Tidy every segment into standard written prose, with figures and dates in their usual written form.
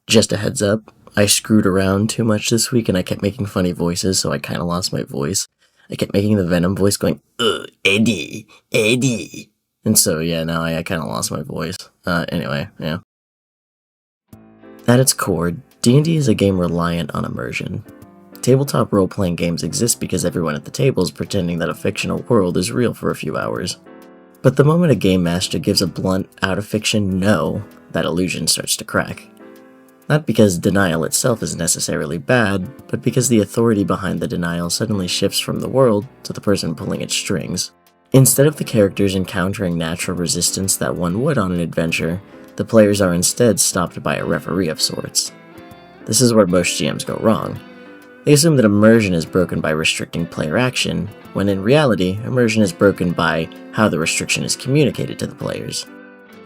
Just a heads up, I screwed around too much this week and I kept making funny voices, so I kind of lost my voice. I kept making the Venom voice going, Eddie, Eddie. And so, yeah, now I kind of lost my voice. Anyway, yeah. At its core, D&D is a game reliant on immersion. Tabletop role-playing games exist because everyone at the table is pretending that a fictional world is real for a few hours. But the moment a game master gives a blunt, out-of-fiction no, that illusion starts to crack. Not because denial itself is necessarily bad, but because the authority behind the denial suddenly shifts from the world to the person pulling its strings. Instead of the characters encountering natural resistance that one would on an adventure, the players are instead stopped by a referee of sorts. This is where most GMs go wrong. They assume that immersion is broken by restricting player action, when in reality, immersion is broken by how the restriction is communicated to the players.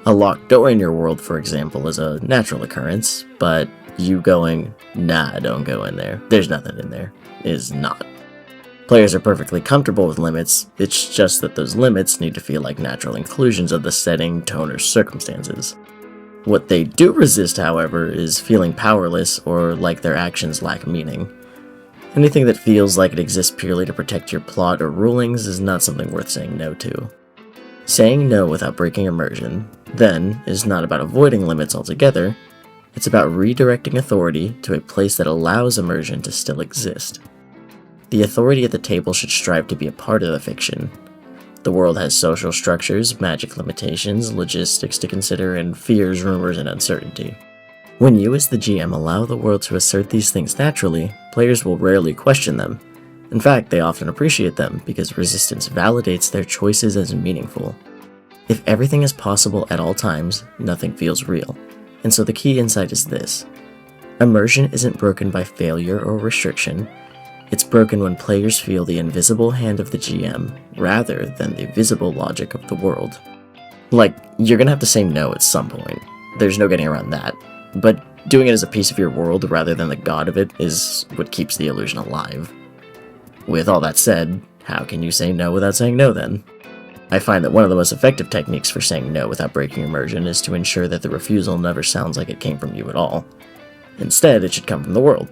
A locked door in your world, for example, is a natural occurrence, but you going, nah, don't go in there, there's nothing in there, is not. Players are perfectly comfortable with limits, it's just that those limits need to feel like natural inclusions of the setting, tone, or circumstances. What they do resist, however, is feeling powerless or like their actions lack meaning. Anything that feels like it exists purely to protect your plot or rulings is not something worth saying no to. Saying no without breaking immersion, then, is not about avoiding limits altogether, it's about redirecting authority to a place that allows immersion to still exist. The authority at the table should strive to be a part of the fiction. The world has social structures, magic limitations, logistics to consider, and fears, rumors, and uncertainty. When you as the GM allow the world to assert these things naturally, players will rarely question them. In fact, they often appreciate them because resistance validates their choices as meaningful. If everything is possible at all times, nothing feels real. And so the key insight is this. Immersion isn't broken by failure or restriction. It's broken when players feel the invisible hand of the GM, rather than the visible logic of the world. Like, you're gonna have to say no at some point. There's no getting around that. But doing it as a piece of your world rather than the god of it is what keeps the illusion alive. With all that said, how can you say no without saying no then? I find that one of the most effective techniques for saying no without breaking immersion is to ensure that the refusal never sounds like it came from you at all. Instead, it should come from the world,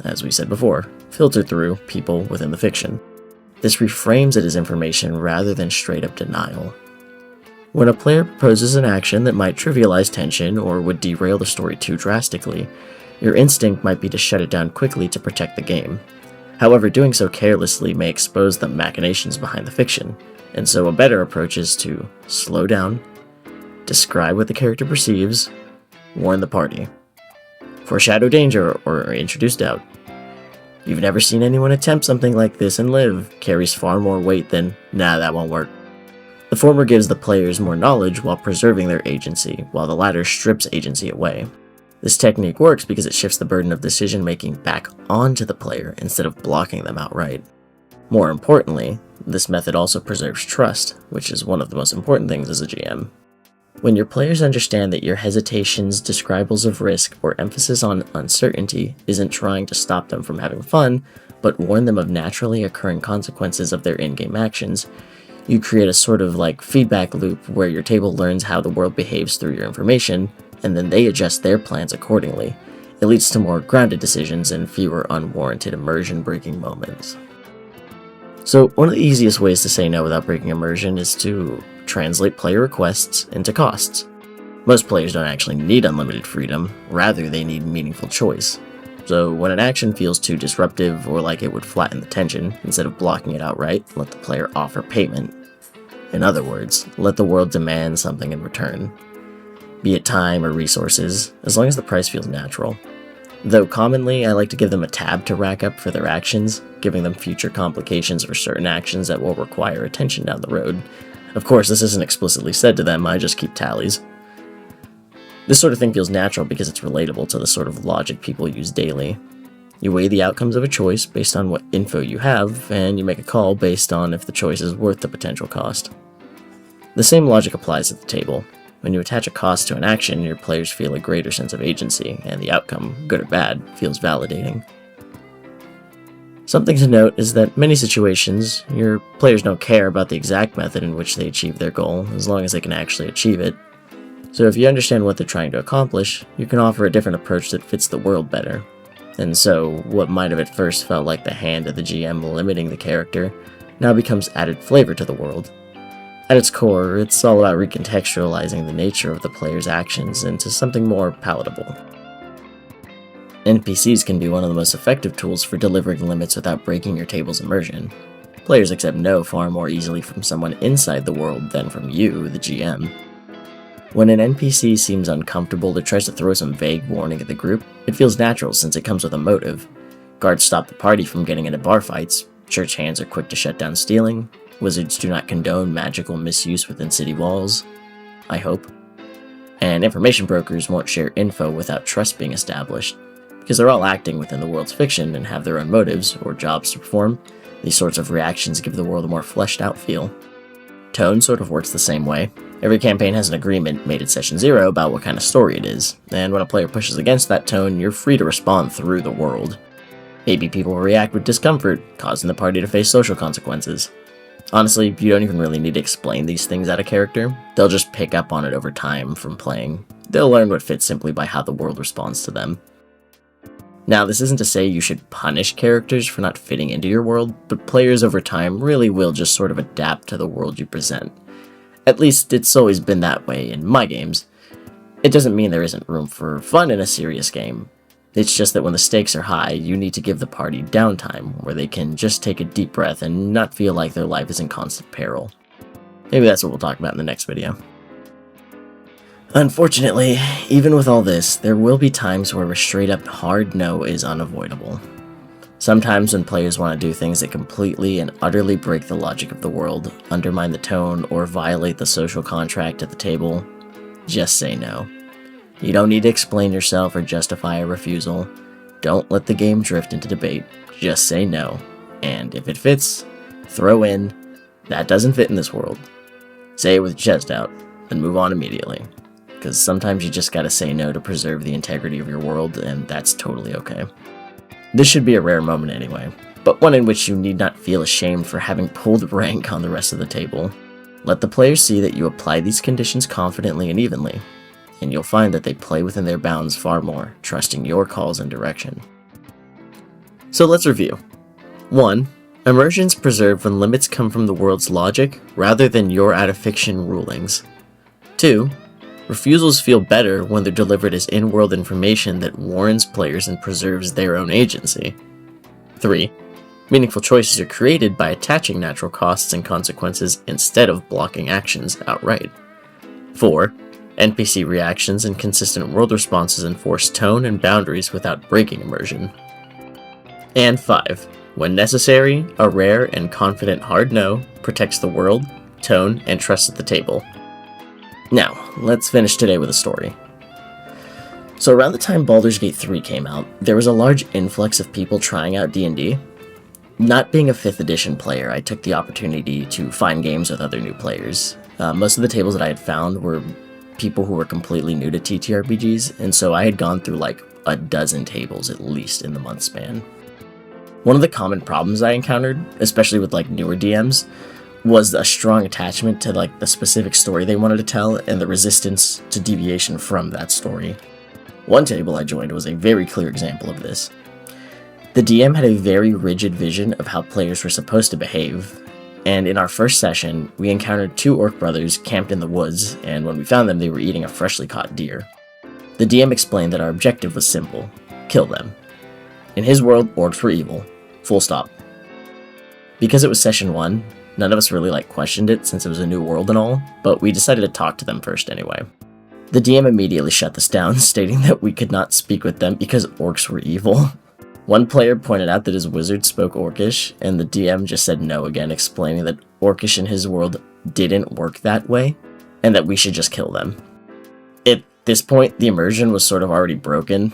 as we said before, filtered through people within the fiction. This reframes it as information rather than straight-up denial. When a player proposes an action that might trivialize tension or would derail the story too drastically, your instinct might be to shut it down quickly to protect the game. However, doing so carelessly may expose the machinations behind the fiction, and so a better approach is to slow down, describe what the character perceives, warn the party, foreshadow danger or introduce doubt. You've never seen anyone attempt something like this and live carries far more weight than, nah, that won't work. The former gives the players more knowledge while preserving their agency, while the latter strips agency away. This technique works because it shifts the burden of decision-making back onto the player instead of blocking them outright. More importantly, this method also preserves trust, which is one of the most important things as a GM. When your players understand that your hesitations, describals of risk, or emphasis on uncertainty isn't trying to stop them from having fun, but warn them of naturally occurring consequences of their in-game actions, you create a sort of like feedback loop where your table learns how the world behaves through your information, and then they adjust their plans accordingly. It leads to more grounded decisions and fewer unwarranted immersion-breaking moments. So, one of the easiest ways to say no without breaking immersion is to translate player requests into costs. Most players don't actually need unlimited freedom, rather they need meaningful choice. So when an action feels too disruptive or like it would flatten the tension, instead of blocking it outright, let the player offer payment. In other words, let the world demand something in return. Be it time or resources, as long as the price feels natural. Though commonly, I like to give them a tab to rack up for their actions, giving them future complications for certain actions that will require attention down the road. Of course, this isn't explicitly said to them, I just keep tallies. This sort of thing feels natural because it's relatable to the sort of logic people use daily. You weigh the outcomes of a choice based on what info you have, and you make a call based on if the choice is worth the potential cost. The same logic applies at the table. When you attach a cost to an action, your players feel a greater sense of agency, and the outcome, good or bad, feels validating. Something to note is that many situations, your players don't care about the exact method in which they achieve their goal, as long as they can actually achieve it. So if you understand what they're trying to accomplish, you can offer a different approach that fits the world better. And so, what might have at first felt like the hand of the GM limiting the character, now becomes added flavor to the world. At its core, it's all about recontextualizing the nature of the player's actions into something more palatable. NPCs can be one of the most effective tools for delivering limits without breaking your table's immersion. Players accept no far more easily from someone inside the world than from you, the GM. When an NPC seems uncomfortable or tries to throw some vague warning at the group, it feels natural since it comes with a motive. Guards stop the party from getting into bar fights, church hands are quick to shut down stealing, wizards do not condone magical misuse within city walls, I hope, and information brokers won't share info without trust being established. Because they're all acting within the world's fiction and have their own motives or jobs to perform, these sorts of reactions give the world a more fleshed out feel. Tone sort of works the same way. Every campaign has an agreement made at session 0 about what kind of story it is, and when a player pushes against that tone, you're free to respond through the world. Maybe people will react with discomfort, causing the party to face social consequences. Honestly, you don't even really need to explain these things out of character, they'll just pick up on it over time from playing. They'll learn what fits simply by how the world responds to them. Now, this isn't to say you should punish characters for not fitting into your world, but players over time really will just sort of adapt to the world you present. At least, it's always been that way in my games. It doesn't mean there isn't room for fun in a serious game. It's just that when the stakes are high, you need to give the party downtime, where they can just take a deep breath and not feel like their life is in constant peril. Maybe that's what we'll talk about in the next video. Unfortunately, even with all this, there will be times where a straight-up hard no is unavoidable. Sometimes when players want to do things that completely and utterly break the logic of the world, undermine the tone, or violate the social contract at the table, just say no. You don't need to explain yourself or justify a refusal. Don't let the game drift into debate, just say no. And if it fits, throw in, that doesn't fit in this world. Say it with your chest out, then move on immediately. Because sometimes you just gotta say no to preserve the integrity of your world, and that's totally okay. This should be a rare moment anyway, but one in which you need not feel ashamed for having pulled rank on the rest of the table. Let the players see that you apply these conditions confidently and evenly, and you'll find that they play within their bounds far more, trusting your calls and direction. So let's review. 1. Immersion's preserved when limits come from the world's logic, rather than your out-of-fiction rulings. 2. Refusals feel better when they're delivered as in-world information that warns players and preserves their own agency. 3. Meaningful choices are created by attaching natural costs and consequences instead of blocking actions outright. 4. NPC reactions and consistent world responses enforce tone and boundaries without breaking immersion. And 5. When necessary, a rare and confident hard no protects the world, tone, and trust at the table. Now, let's finish today with a story. So around the time Baldur's Gate 3 came out, there was a large influx of people trying out D&D. Not being a 5th edition player, I took the opportunity to find games with other new players. Most of the tables that I had found were people who were completely new to TTRPGs, and so I had gone through like a dozen tables at least in the month span. One of the common problems I encountered, especially with like newer DMs, was a strong attachment to like the specific story they wanted to tell and the resistance to deviation from that story. One table I joined was a very clear example of this. The DM had a very rigid vision of how players were supposed to behave, and in our first session, we encountered 2 orc brothers camped in the woods, and when we found them, they were eating a freshly caught deer. The DM explained that our objective was simple: kill them. In his world, orcs were evil. Full stop. Because it was session 1, none of us really questioned it since it was a new world and all, but we decided to talk to them first anyway. The DM immediately shut this down, stating that we could not speak with them because orcs were evil. One player pointed out that his wizard spoke Orcish, and the DM just said no again, explaining that Orcish in his world didn't work that way, and that we should just kill them. At this point, the immersion was sort of already broken,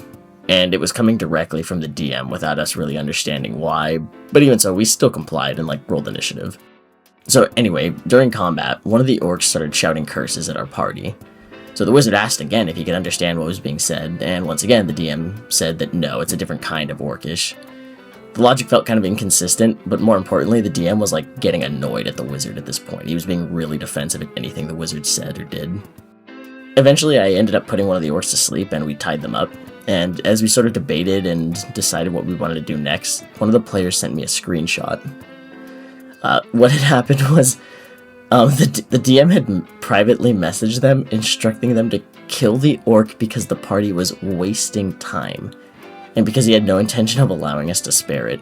and it was coming directly from the DM without us really understanding why, but even so, we still complied and rolled initiative. So anyway, during combat, one of the orcs started shouting curses at our party. So the wizard asked again if he could understand what was being said, and once again the DM said that no, it's a different kind of Orcish. The logic felt kind of inconsistent, but more importantly, the DM was getting annoyed at the wizard at this point. He was being really defensive at anything the wizard said or did. Eventually, I ended up putting one of the orcs to sleep, and we tied them up. And as we sort of debated and decided what we wanted to do next, one of the players sent me a screenshot. What had happened was the DM had privately messaged them, instructing them to kill the orc because the party was wasting time, and because he had no intention of allowing us to spare it.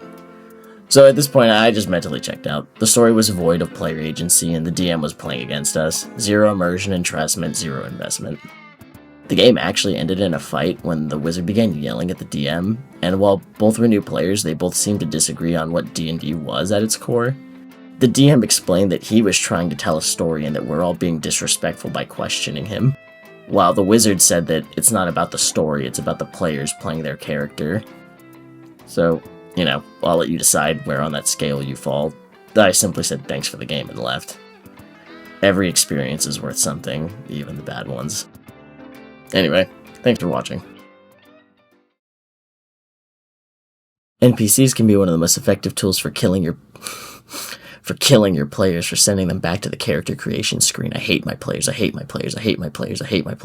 So at this point, I just mentally checked out. The story was void of player agency, and the DM was playing against us. 0 immersion and trust meant 0 investment. The game actually ended in a fight when the wizard began yelling at the DM, and while both were new players, they both seemed to disagree on what D&D was at its core. The DM explained that he was trying to tell a story and that we're all being disrespectful by questioning him, while the wizard said that it's not about the story, it's about the players playing their character. So, you know, I'll let you decide where on that scale you fall. I simply said thanks for the game and left. Every experience is worth something, even the bad ones. Anyway, thanks for watching. NPCs can be one of the most effective tools for killing your players, for sending them back to the character creation screen. I hate my players, I hate my players, I hate my players, I hate my players.